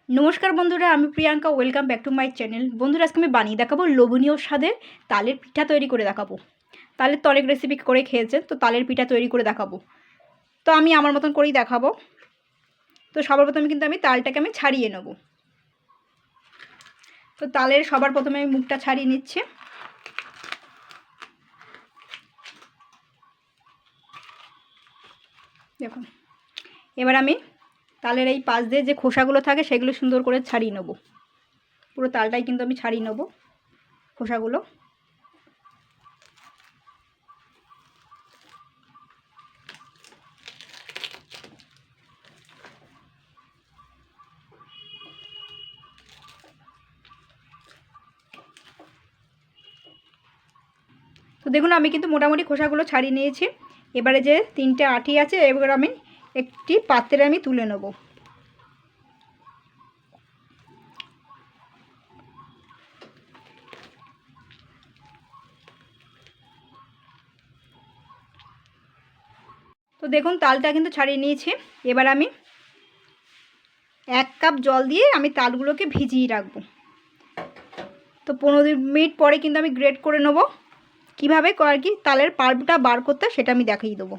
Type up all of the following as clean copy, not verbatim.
নমস্কার বন্ধুরা, আমি Priyanka. Welcome back to my channel. বন্ধুরা, আজকে আমি বানিয়ে দেখাবো লোভনীয় স্বাদের তালের পিঠা তৈরি করে দেখাবো। তালের তো অনেক রেসিপি করে খেয়েছেন, তো তালের পিঠা তৈরি করে দেখাবো। তো আমি আমার মতন করেই দেখাবো। তো সবার প্রথমে কিন্তু আমি তালটাকে ছাড়িয়ে নেব। তো তালের সবার প্রথমে আমি মুখটা ছাড়িয়ে নিচ্ছি। দেখুন, এবার আমি তালের এই পাশ দিয়ে যে খোসাগুলো থাকে সেগুলো সুন্দর করে ছাড়িয়ে নেব। পুরো তালটাই কিন্তু আমি ছাড়িয়ে নেব খোসাগুলো। তো দেখুন, আমি কিন্তু মোটামুটি খোসাগুলো ছাড়িয়ে নিয়েছি। এবারে যে তিনটে আঁটি আছে, এবার আমি একটি পাত্রে আমি তুলে নেব। তো দেখুন, তালটা কিন্তু ছাড়িয়ে নিয়েছি। এবার আমি 1 কাপ জল দিয়ে আমি তালগুলোকে ভিজিয়ে রাখবো। তো 15 মিনিট পরে কিন্তু আমি গ্রেট করে নেব। কীভাবে আর কি তালের পাল্পটা বার করতে সেটা আমি দেখিয়ে দেবো।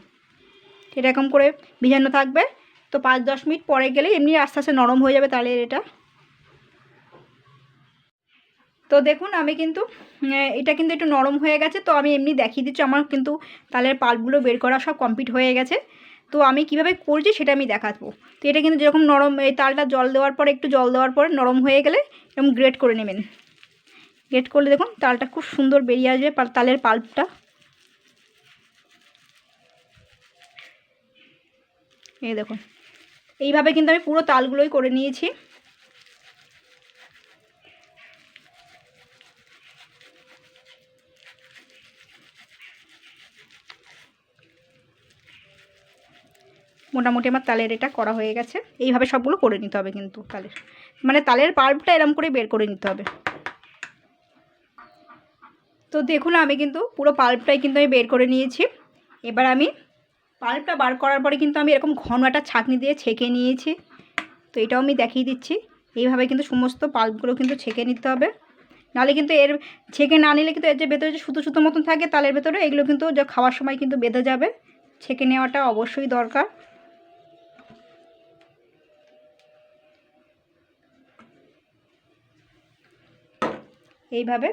এরকম করে ভিজানো থাকবে। তো 5-10 মিনিট পরে গেলে এমনি আস্তে আস্তে নরম হয়ে যাবে তালের এটা। তো দেখুন, আমি কিন্তু এটা কিন্তু একটু নরম হয়ে গেছে। তো আমি এমনি দেখিয়ে দিচ্ছি, আমার কিন্তু তালের পাল্পগুলো বের করা সব কমপ্লিট হয়ে গেছে। তো আমি কিভাবে করছি সেটা আমি দেখাবো। তো এটা কিন্তু যেরকম নরম, এই তালটা জল দেওয়ার পরে একটু জল দেওয়ার পরে নরম হয়ে গেলে এরকম গ্রেট করে নেবেন। গ্রেট করলে দেখুন তালটা খুব সুন্দর বেরিয়ে আসবে, তালের পাল্পটা। এই দেখুন, এইভাবে কিন্তু আমি পুরো তালগুলোই করে নিয়েছি। মোটামুটি আমার তালের এটা করা হয়ে গেছে। এইভাবে সবগুলো করে নিতে হবে কিন্তু তালের পাল্পটা এরম করে বের করে নিতে হবে। তো দেখুন, আমি কিন্তু পুরো পাল্পটাই কিন্তু আমি বের করে নিয়েছি। এবার আমি পাল্পটা বার করার পরে কিন্তু আমি এরকম ঘন একটা ছাঁকনি দিয়ে ছেঁকে নিয়েছি। তো এটাও আমি দেখিয়ে দিচ্ছি। এইভাবে কিন্তু সমস্ত পাল্পগুলো কিন্তু ছেঁকে নিতে হবে। নাহলে কিন্তু এর ছেঁকে না নিলে কিন্তু এর যে ভেতরে যে সুতো সুতো মতন থাকে তালের ভেতরে, এগুলো কিন্তু যা খাওয়ার সময় কিন্তু বেঁধে যাবে। ছেঁকে নেওয়াটা অবশ্যই দরকার। এইভাবে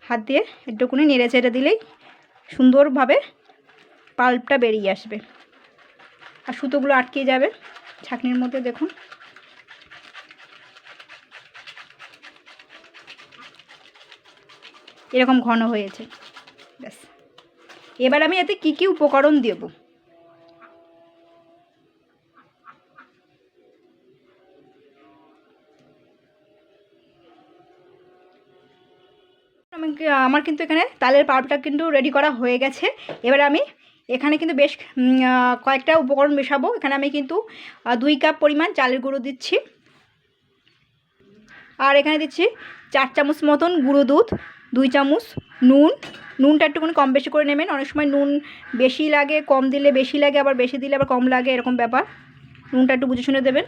হাত দিয়ে একটুকুনি নেড়ে চেড়ে দিলেই সুন্দরভাবে পাল্পটা বেরিয়ে আসবে আর সুতোগুলো আটকে যাবে ছাঁকনির মধ্যে। দেখুন, এরকম ঘন হয়েছে। ব্যাস, এবার আমি এতে কি কি উপকরণ দেব। আমার কিন্তু এখানে তালের পাল্পটা কিন্তু রেডি করা হয়ে গেছে। এবার আমি এখানে কিন্তু বেশ কয়েকটা উপকরণ মেশাবো। এখানে আমি কিন্তু 2 কাপ পরিমাণ চালের গুঁড়ো দিচ্ছি। আর এখানে দিচ্ছি 4 চামচ মতন গুঁড়ো দুধ, 2 চামচ নুন। নুনটা একটুখানি কম বেশি করে নেবেন। অনেক সময় নুন বেশি লাগে, কম দিলে বেশি লাগে, আবার বেশি দিলে আবার কম লাগে, এরকম ব্যাপার। নুনটা একটু বুঝে শুনে দেবেন।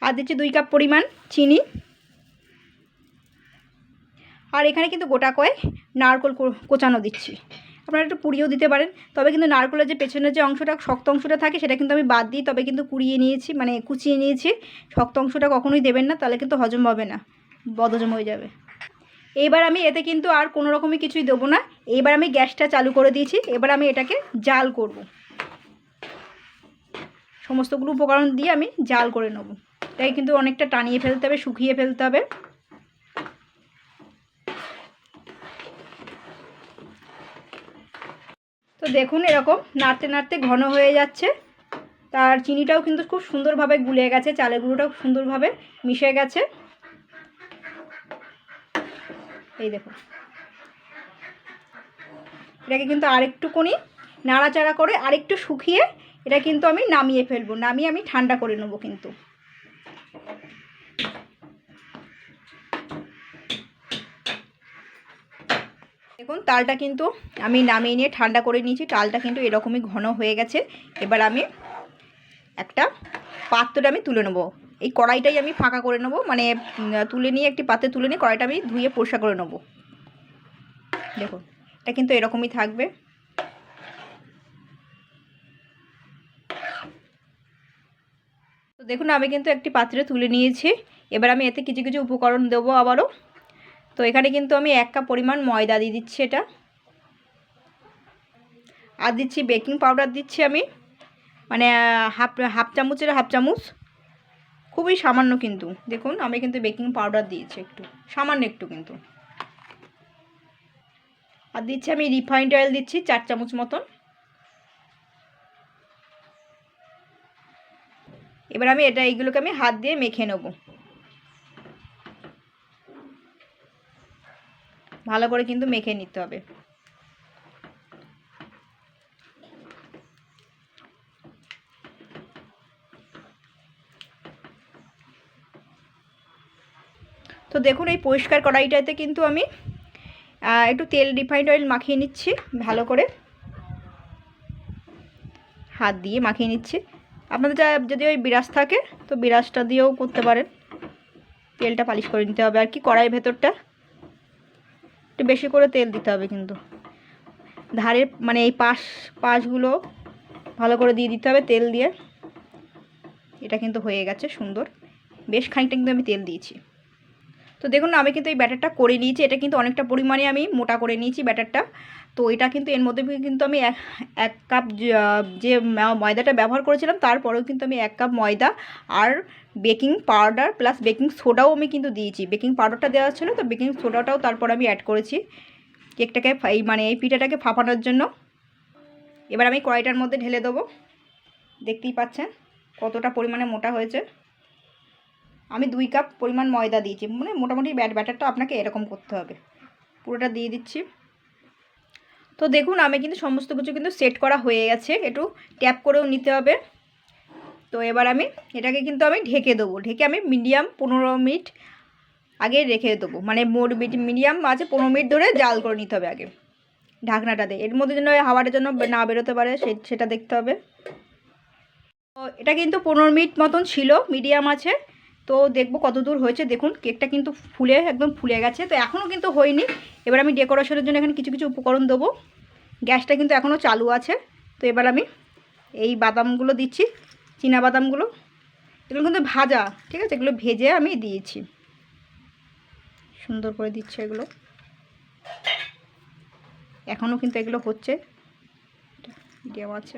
আর দিচ্ছি 2 কাপ পরিমাণ চিনি। আর এখানে কিন্তু গোটা কয়েক নারকেল কোচানো দিচ্ছি। আপনারা একটু কুড়িয়েও দিতে পারেন, তবে কিন্তু নারকেলের যে পেছনের যে অংশটা, শক্ত অংশটা থাকে, সেটা কিন্তু আমি বাদ দিই। তবে কিন্তু কুড়িয়ে নিয়েছি, মানে কুচিয়ে নিয়েছি। শক্ত অংশটা কখনোই দেবেন না, তাহলে কিন্তু হজম হবে না, বদহজম হয়ে যাবে। এবার আমি এতে কিন্তু আর কোনো রকমই কিছুই দেবো না। এবার আমি গ্যাসটা চালু করে দিয়েছি। এবার আমি এটাকে জাল করব। সমস্তগুলো উপকরণ দিয়ে আমি জাল করে নেব। এটাকে কিন্তু অনেকটা টানিয়ে ফেলতে হবে, শুকিয়ে ফেলতে হবে। তো দেখুন, এরকম নাড়তে নাড়তে ঘন হয়ে যাচ্ছে। তার চিনিটাও কিন্তু খুব সুন্দরভাবে গুলে গেছে, চালের গুঁড়োটাও সুন্দরভাবে মিশে গেছে। এই দেখুন, এটাকে কিন্তু আরেকটুকুনি নাড়াচাড়া করে আরেকটু শুকিয়ে এটা কিন্তু আমি নামিয়ে ফেলবো। নামিয়ে আমি ঠান্ডা করে নেবো কিন্তু। দেখুন, তালটা কিন্তু আমি নামিয়ে নিয়ে ঠান্ডা করে নিয়েছি। তালটা কিন্তু এরকমই ঘন হয়ে গেছে। এবার আমি একটা পাত্রে আমি তুলে নেবো। এই কড়াইটাই আমি ফাঁকা করে নেবো, মানে তুলে নিয়ে একটি পাত্রে তুলে নিয়ে কড়াইটা আমি ধুয়ে পরিষ্কার করে নেবো। দেখুন এটা কিন্তু এরকমই থাকবে। তো দেখুন আমি কিন্তু একটি পাত্রে তুলে নিয়েছি। এবার আমি এতে কিছু কিছু উপকরণ দেবো আবারও। তো এখানে কিন্তু আমি 1 কাপ পরিমাণ ময়দা দিয়ে দিচ্ছি এটা, আর দিচ্ছি বেকিং পাউডার দিচ্ছি আমি, মানে হাফ চামচের হাফ চামচ, খুবই সামান্য কিন্তু। দেখুন আমি কিন্তু বেকিং পাউডার দিয়েছি একটু, সামান্য একটু কিন্তু। আর দিচ্ছি আমি রিফাইন্ড অয়েল দিচ্ছি 4 চামচ মতন। এবার আমি এইগুলোকে আমি হাত দিয়ে মেখে নেব, ভালো করে কিন্তু মেখে নিতে হবে। তো দেখুন এই পরিষ্কার কড়াইটাতে কিন্তু আমি একটু তেল রিফাইন্ড অয়েল মাখিয়ে নিচ্ছি, ভালো করে হাত দিয়ে মাখিয়ে নিচ্ছি। আপনাদের যদি ওই বিরাস থাকে তো বিরাসটা দিয়েও করতে পারেন। তেলটা পালিশ করে নিতে হবে আর কি, কড়াইয়ের ভেতরটা একটু বেশি করে তেল দিতে হবে কিন্তু, ধারের মানে এই পাশগুলো ভালো করে দিয়ে দিতে হবে তেল দিয়ে। এটা কিন্তু হয়ে গেছে সুন্দর, বেশ খানিকটা কিন্তু আমি তেল দিয়েছি। তো দেখুন আমি কিন্তু এই ব্যাটারটা করে নিয়েছি, এটা কিন্তু অনেকটা পরিমাণে আমি মোটা করে নিয়েছি ব্যাটারটা। তো এটা কিন্তু এর মধ্যে কিন্তু আমি এক কাপ যে ময়দাটা ব্যবহার করেছিলাম তারপরেও কিন্তু আমি 1 কাপ ময়দা আর বেকিং পাউডার প্লাস বেকিং সোডাও আমি কিন্তু দিয়েছি। বেকিং পাউডারটা দেওয়া ছিল, তো বেকিং সোডাটাও তারপর আমি অ্যাড করেছি কেকটাকে এই পিঠাটাকে ফাঁপানোর জন্য। এবার আমি কড়াইটার মধ্যে ঢেলে দেবো, দেখতেই পাচ্ছেন কতটা পরিমাণে মোটা হয়েছে। আমি 2 কাপ পরিমাণ ময়দা দিয়েছি, মানে মোটামুটি ব্যাটারটা আপনাকে এরকম করতে হবে। পুরোটা দিয়ে দিচ্ছি। তো দেখুন আমি কিন্তু সমস্ত কিছু কিন্তু সেট করা হয়ে গেছে, একটু ট্যাপ করেও নিতে হবে। তো এবার আমি এটাকে কিন্তু আমি ঢেকে দেবো, ঢেকে আমি মিডিয়াম 15 মিনিট আগে রেখে দেবো, মানে মিডিয়াম আছে 15 মিনিট ধরে জাল করে নিতে হবে আগে ঢাকনাটা দিয়ে। এর মধ্যে যেন হাওয়াটা যেন না বেরোতে পারে সেটা দেখতে হবে। তো এটা কিন্তু 15 মিনিট মতন ছিল, মিডিয়াম আছে। তো দেখবো কত দূর হয়েছে। দেখুন কেকটা কিন্তু একদম ফুলে গেছে, তো এখনও কিন্তু হয়নি। এবার আমি ডেকোরেশনের জন্য এখানে কিছু কিছু উপকরণ দেবো। গ্যাসটা কিন্তু এখনও চালু আছে। তো এবার আমি এই বাদামগুলো দিচ্ছি, চীনা বাদামগুলো, এগুলো কিন্তু ভাজা, ঠিক আছে, এগুলো ভেজে আমি দিয়েছি, সুন্দর করে দিচ্ছি এগুলো। এখনও কিন্তু এগুলো হচ্ছে, মিডিয়াম আছে।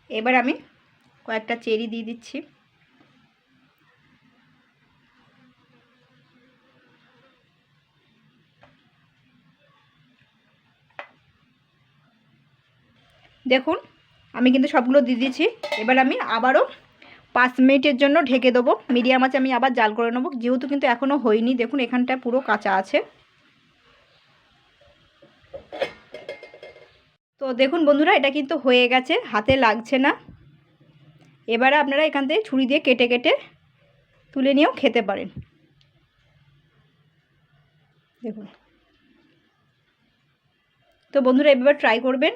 এবার আমি কয়েকটা চেরি দিয়ে দিচ্ছি। দেখুন আমি কিন্তু সবগুলো দিয়ে দিয়েছি। এবার আমি আবারও 5 মিনিটের জন্য ঢেকে দেবো, মিডিয়াম আছে, আমি আবার জাল করে নেবো, যেহেতু কিন্তু এখনও হয়নি। দেখুন এখানটা পুরো কাঁচা আছে। তো দেখুন বন্ধুরা এটা কিন্তু হয়ে গেছে, হাতে লাগছে না। এবারে আপনারা এখান থেকে ছুরি দিয়ে কেটে কেটে তুলে নিয়েও খেতে পারেন। দেখুন, তো বন্ধুরা এবার ট্রাই করবেন।